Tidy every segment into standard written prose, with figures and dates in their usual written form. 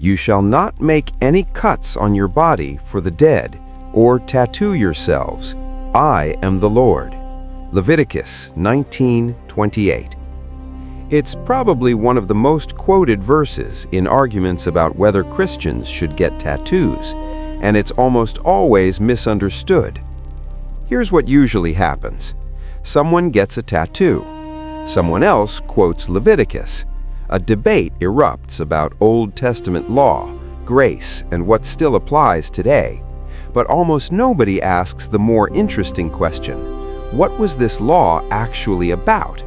You shall not make any cuts on your body for the dead, or tattoo yourselves. I am the Lord. Leviticus 19:28. It's probably one of the most quoted verses in arguments about whether Christians should get tattoos, and it's almost always misunderstood. Here's what usually happens. Someone gets a tattoo. Someone else quotes Leviticus. A debate erupts about Old Testament law, grace, and what still applies today. But almost nobody asks the more interesting question: what was this law actually about?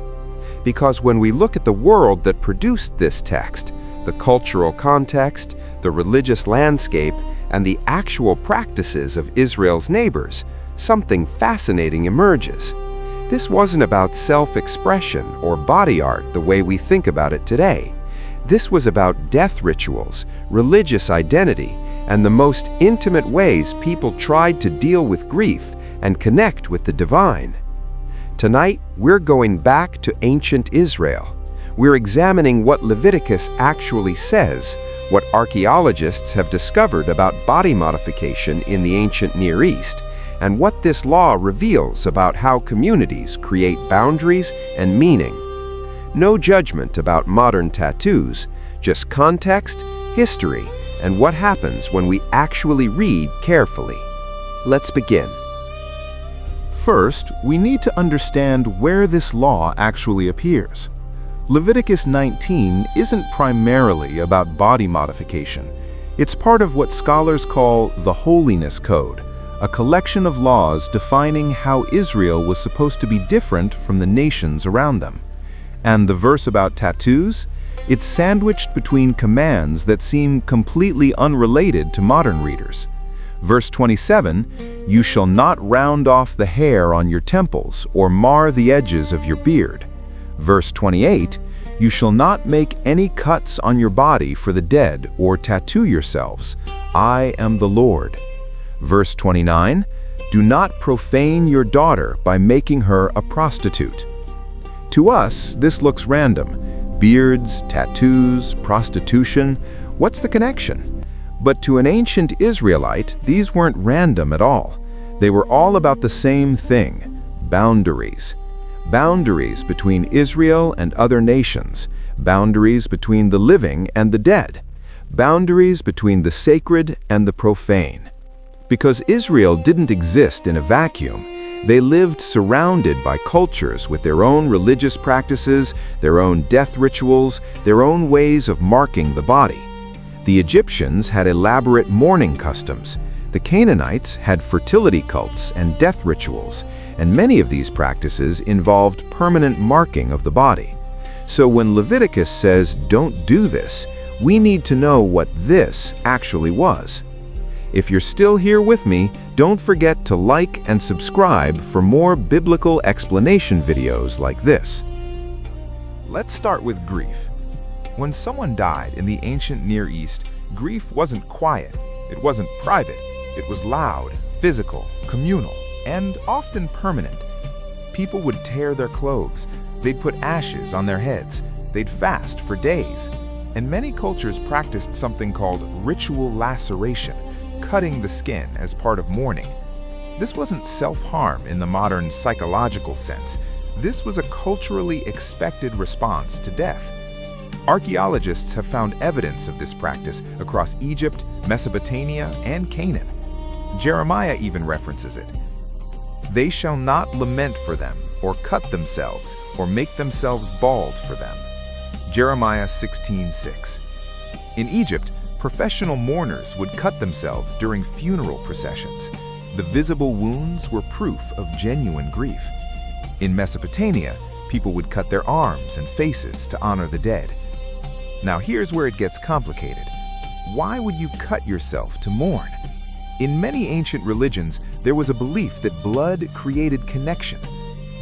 Because when we look at the world that produced this text, the cultural context, the religious landscape, and the actual practices of Israel's neighbors, something fascinating emerges. This wasn't about self-expression or body art the way we think about it today. This was about death rituals, religious identity, and the most intimate ways people tried to deal with grief and connect with the divine. Tonight, we're going back to ancient Israel. We're examining what Leviticus actually says, what archaeologists have discovered about body modification in the ancient Near East, and what this law reveals about how communities create boundaries and meaning. No judgment about modern tattoos, just context, history, and what happens when we actually read carefully. Let's begin. First, we need to understand where this law actually appears. Leviticus 19 isn't primarily about body modification. It's part of what scholars call the Holiness Code, a collection of laws defining how Israel was supposed to be different from the nations around them. And the verse about tattoos? It's sandwiched between commands that seem completely unrelated to modern readers. Verse 27, "You shall not round off the hair on your temples or mar the edges of your beard." Verse 28, "You shall not make any cuts on your body for the dead or tattoo yourselves. I am the Lord." Verse 29, "Do not profane your daughter by making her a prostitute." To us, this looks random. Beards, tattoos, prostitution. What's the connection? But to an ancient Israelite, these weren't random at all. They were all about the same thing: boundaries. Boundaries between Israel and other nations. Boundaries between the living and the dead. Boundaries between the sacred and the profane. Because Israel didn't exist in a vacuum, they lived surrounded by cultures with their own religious practices, their own death rituals, their own ways of marking the body. The Egyptians had elaborate mourning customs. The Canaanites had fertility cults and death rituals, and many of these practices involved permanent marking of the body. So when Leviticus says, "Don't do this," we need to know what this actually was. If you're still here with me, don't forget to like and subscribe for more biblical explanation videos like this. Let's start with grief. When someone died in the ancient Near East, grief wasn't quiet, it wasn't private, it was loud, physical, communal, and often permanent. People would tear their clothes, they'd put ashes on their heads, they'd fast for days, and many cultures practiced something called ritual laceration, cutting the skin as part of mourning. This wasn't self-harm in the modern psychological sense. This was a culturally expected response to death. Archaeologists have found evidence of this practice across Egypt, Mesopotamia, and Canaan. Jeremiah even references it. "They shall not lament for them, or cut themselves, or make themselves bald for them." Jeremiah 16:6. In Egypt, professional mourners would cut themselves during funeral processions. The visible wounds were proof of genuine grief. In Mesopotamia, people would cut their arms and faces to honor the dead. Now here's where it gets complicated. Why would you cut yourself to mourn? In many ancient religions, there was a belief that blood created connection.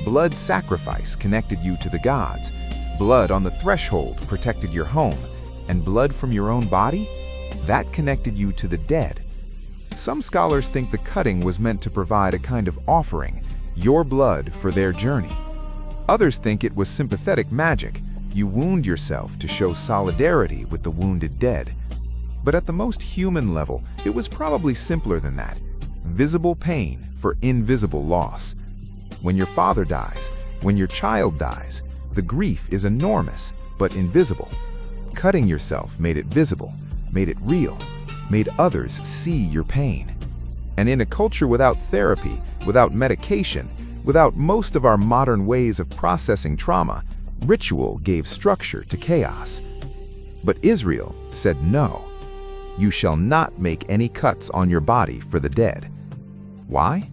Blood sacrifice connected you to the gods. Blood on the threshold protected your home. And blood from your own body? That connected you to the dead. Some scholars think the cutting was meant to provide a kind of offering, your blood for their journey. Others think it was sympathetic magic. You wound yourself to show solidarity with the wounded dead. But at the most human level, it was probably simpler than that. Visible pain for invisible loss. When your father dies, when your child dies, the grief is enormous, but invisible. Cutting yourself made it visible, made it real, made others see your pain. And in a culture without therapy, without medication, without most of our modern ways of processing trauma, ritual gave structure to chaos. But Israel said no. You shall not make any cuts on your body for the dead. Why?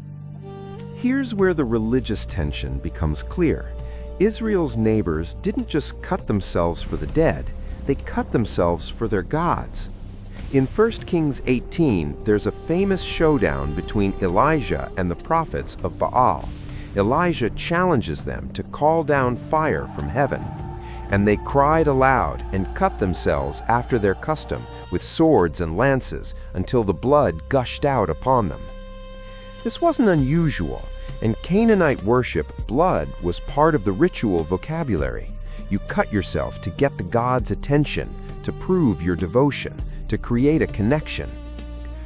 Here's where the religious tension becomes clear. Israel's neighbors didn't just cut themselves for the dead, they cut themselves for their gods. In 1 Kings 18, there's a famous showdown between Elijah and the prophets of Baal. Elijah challenges them to call down fire from heaven. And they cried aloud and cut themselves after their custom with swords and lances until the blood gushed out upon them. This wasn't unusual. In Canaanite worship, blood was part of the ritual vocabulary. You cut yourself to get the god's attention, to prove your devotion, to create a connection.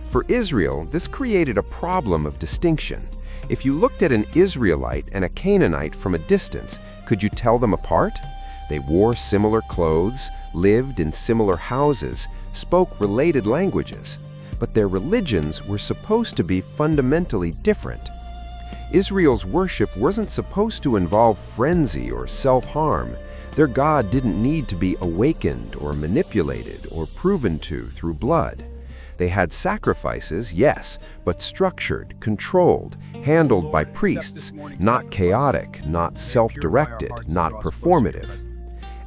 For Israel, this created a problem of distinction. If you looked at an Israelite and a Canaanite from a distance, could you tell them apart? They wore similar clothes, lived in similar houses, spoke related languages, but their religions were supposed to be fundamentally different. Israel's worship wasn't supposed to involve frenzy or self-harm. Their God didn't need to be awakened or manipulated or proven to through blood. They had sacrifices, yes, but structured, controlled, handled by priests, not chaotic, not self-directed, not performative.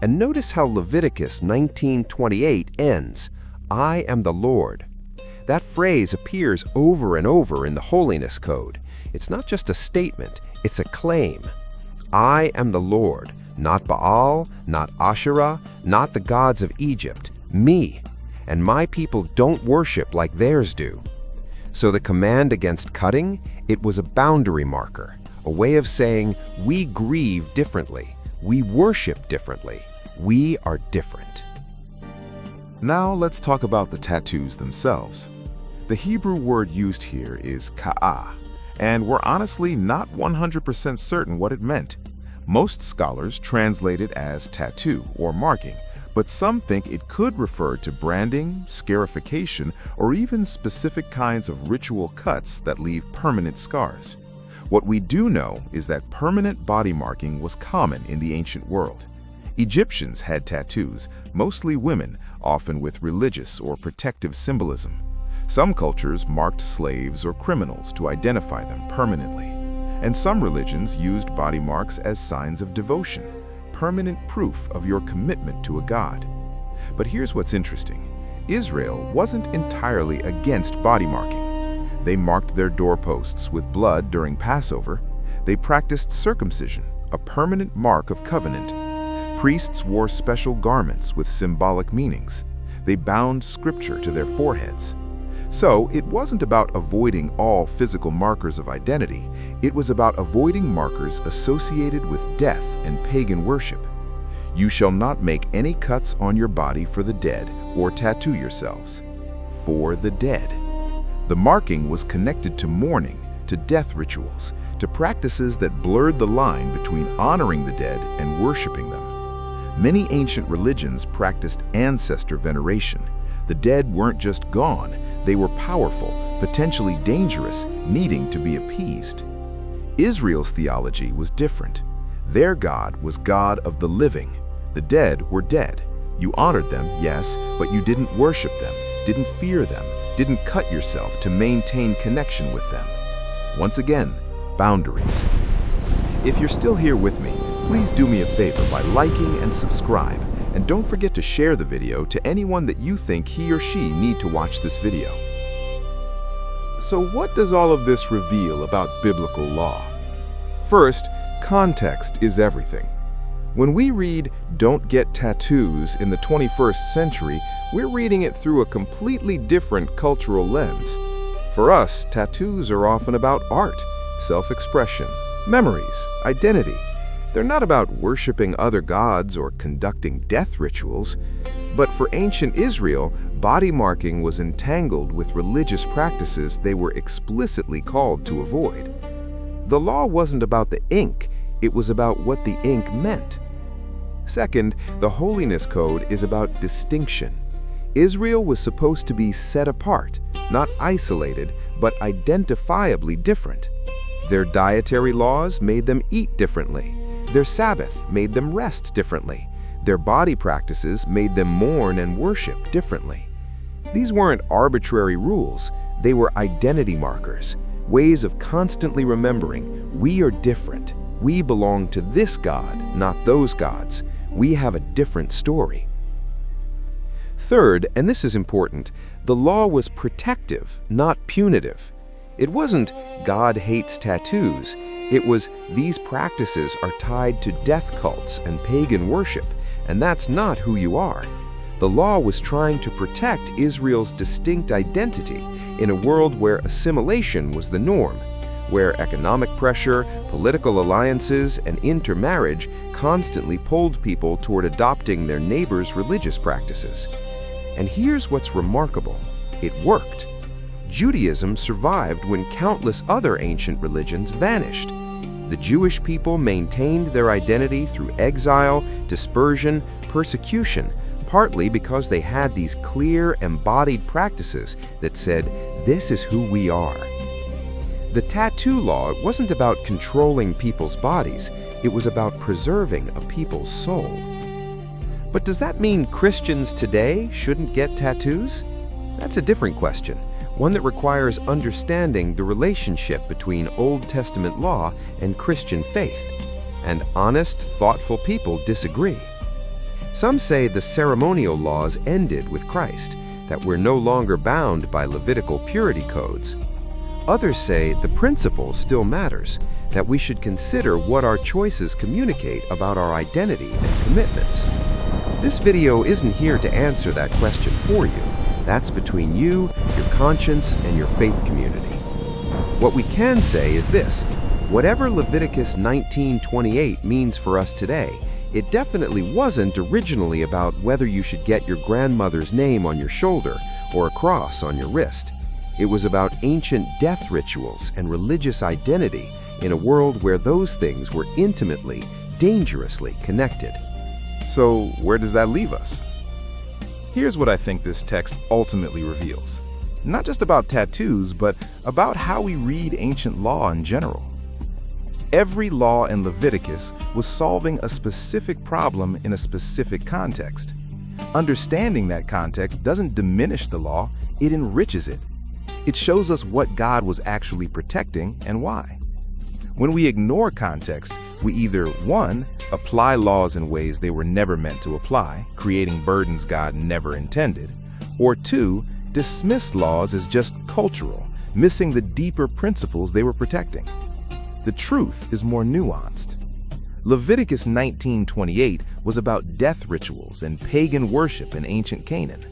And notice how Leviticus 19:28 ends, I am the Lord. That phrase appears over and over in the Holiness Code. It's not just a statement, it's a claim. I am the Lord, not Baal, not Asherah, not the gods of Egypt, me. And my people don't worship like theirs do. So the command against cutting, it was a boundary marker, a way of saying we grieve differently, we worship differently, we are different. Now let's talk about the tattoos themselves. The Hebrew word used here is ka'ah, and we're honestly not 100% certain what it meant. Most scholars translate it as tattoo or marking, but some think it could refer to branding, scarification, or even specific kinds of ritual cuts that leave permanent scars. What we do know is that permanent body marking was common in the ancient world. Egyptians had tattoos, mostly women, often with religious or protective symbolism. Some cultures marked slaves or criminals to identify them permanently. And some religions used body marks as signs of devotion, permanent proof of your commitment to a god. But here's what's interesting. Israel wasn't entirely against body marking. They marked their doorposts with blood during Passover. They practiced circumcision, a permanent mark of covenant. Priests wore special garments with symbolic meanings. They bound scripture to their foreheads. So it wasn't about avoiding all physical markers of identity. It was about avoiding markers associated with death and pagan worship. You shall not make any cuts on your body for the dead or tattoo yourselves. For the dead. The marking was connected to mourning, to death rituals, to practices that blurred the line between honoring the dead and worshiping them. Many ancient religions practiced ancestor veneration. The dead weren't just gone, they were powerful, potentially dangerous, needing to be appeased. Israel's theology was different. Their God was God of the living. The dead were dead. You honored them, yes, but you didn't worship them, didn't fear them, didn't cut yourself to maintain connection with them. Once again, boundaries. If you're still here with me, please do me a favor by liking and subscribe. And don't forget to share the video to anyone that you think he or she need to watch this video. So what does all of this reveal about biblical law? First, context is everything. When we read, "Don't get tattoos" in the 21st century, we're reading it through a completely different cultural lens. For us, tattoos are often about art, self-expression, memories, identity. They're not about worshiping other gods or conducting death rituals. But for ancient Israel, Body marking was entangled with religious practices they were explicitly called to avoid. The law wasn't about the ink, it was about what the ink meant. Second, the Holiness Code is about distinction. Israel was supposed to be set apart, not isolated, but identifiably different. Their dietary laws made them eat differently. Their Sabbath made them rest differently. Their body practices made them mourn and worship differently. These weren't arbitrary rules, they were identity markers, ways of constantly remembering we are different. We belong to this God, not those gods. We have a different story. Third, and this is important, the law was protective, not punitive. It wasn't God hates tattoos. It was these practices are tied to death cults and pagan worship, and that's not who you are. The law was trying to protect Israel's distinct identity in a world where assimilation was the norm, where economic pressure, political alliances, and intermarriage constantly pulled people toward adopting their neighbors' religious practices. And here's what's remarkable. It worked. Judaism survived when countless other ancient religions vanished. The Jewish people maintained their identity through exile, dispersion, persecution, partly because they had these clear, embodied practices that said, "This is who we are." The tattoo law wasn't about controlling people's bodies, it was about preserving a people's soul. But does that mean Christians today shouldn't get tattoos? That's a different question, one that requires understanding the relationship between Old Testament law and Christian faith. And honest, thoughtful people disagree. Some say the ceremonial laws ended with Christ, that we're no longer bound by Levitical purity codes. Others say the principle still matters, that we should consider what our choices communicate about our identity and commitments. This video isn't here to answer that question for you. That's between you, your conscience, and your faith community. What we can say is this: whatever Leviticus 19:28 means for us today, it definitely wasn't originally about whether you should get your grandmother's name on your shoulder or a cross on your wrist. It was about ancient death rituals and religious identity in a world where those things were intimately, dangerously connected. So where does that leave us? Here's what I think this text ultimately reveals. Not just about tattoos, but about how we read ancient law in general. Every law in Leviticus was solving a specific problem in a specific context. Understanding that context doesn't diminish the law, it enriches it. It shows us what God was actually protecting and why. When we ignore context, we either 1. Apply laws in ways they were never meant to apply, creating burdens God never intended, or 2. Dismiss laws as just cultural, missing the deeper principles they were protecting. The truth is more nuanced. Leviticus 19:28 was about death rituals and pagan worship in ancient Canaan.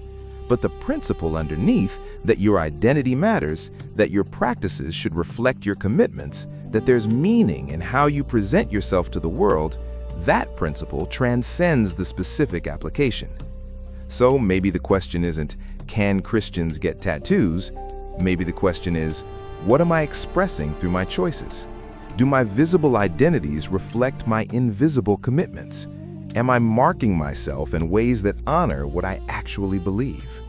But the principle underneath, that your identity matters, that your practices should reflect your commitments, that there's meaning in how you present yourself to the world, that principle transcends the specific application. So maybe the question isn't, can Christians get tattoos? Maybe the question is, what am I expressing through my choices? Do my visible identities reflect my invisible commitments? Am I marking myself in ways that honor what I actually believe?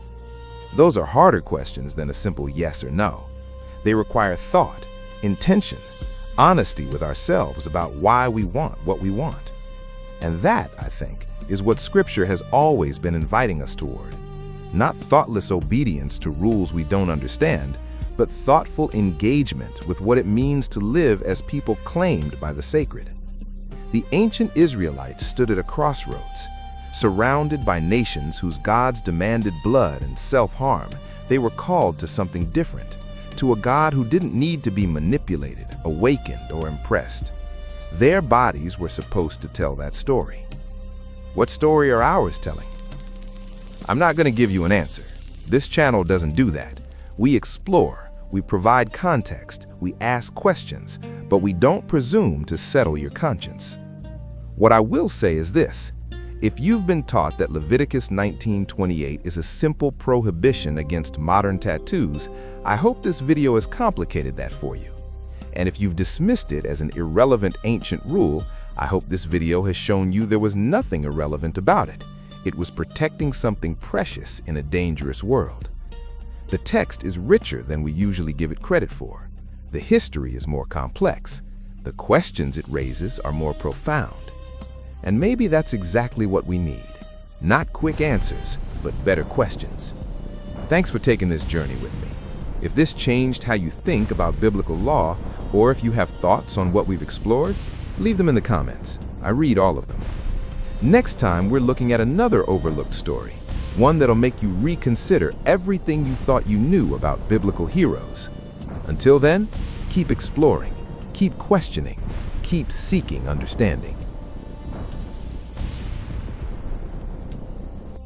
Those are harder questions than a simple yes or no. They require thought, intention, honesty with ourselves about why we want what we want. And that, I think, is what Scripture has always been inviting us toward. Not thoughtless obedience to rules we don't understand, but thoughtful engagement with what it means to live as people claimed by the sacred. The ancient Israelites stood at a crossroads. Surrounded by nations whose gods demanded blood and self-harm, they were called to something different, to a God who didn't need to be manipulated, awakened, or impressed. Their bodies were supposed to tell that story. What story are ours telling? I'm not going to give you an answer. This channel doesn't do that. We explore, we provide context, we ask questions, but we don't presume to settle your conscience. What I will say is this: If you've been taught that Leviticus 19:28 is a simple prohibition against modern tattoos, I hope this video has complicated that for you. And if you've dismissed it as an irrelevant ancient rule, I hope this video has shown you there was nothing irrelevant about it. It was protecting something precious in a dangerous world. The text is richer than we usually give it credit for. The history is more complex. The questions it raises are more profound. And maybe that's exactly what we need. Not quick answers, but better questions. Thanks for taking this journey with me. If this changed how you think about biblical law, or if you have thoughts on what we've explored, leave them in the comments. I read all of them. Next time, we're looking at another overlooked story, one that'll make you reconsider everything you thought you knew about biblical heroes. Until then, keep exploring, keep questioning, keep seeking understanding.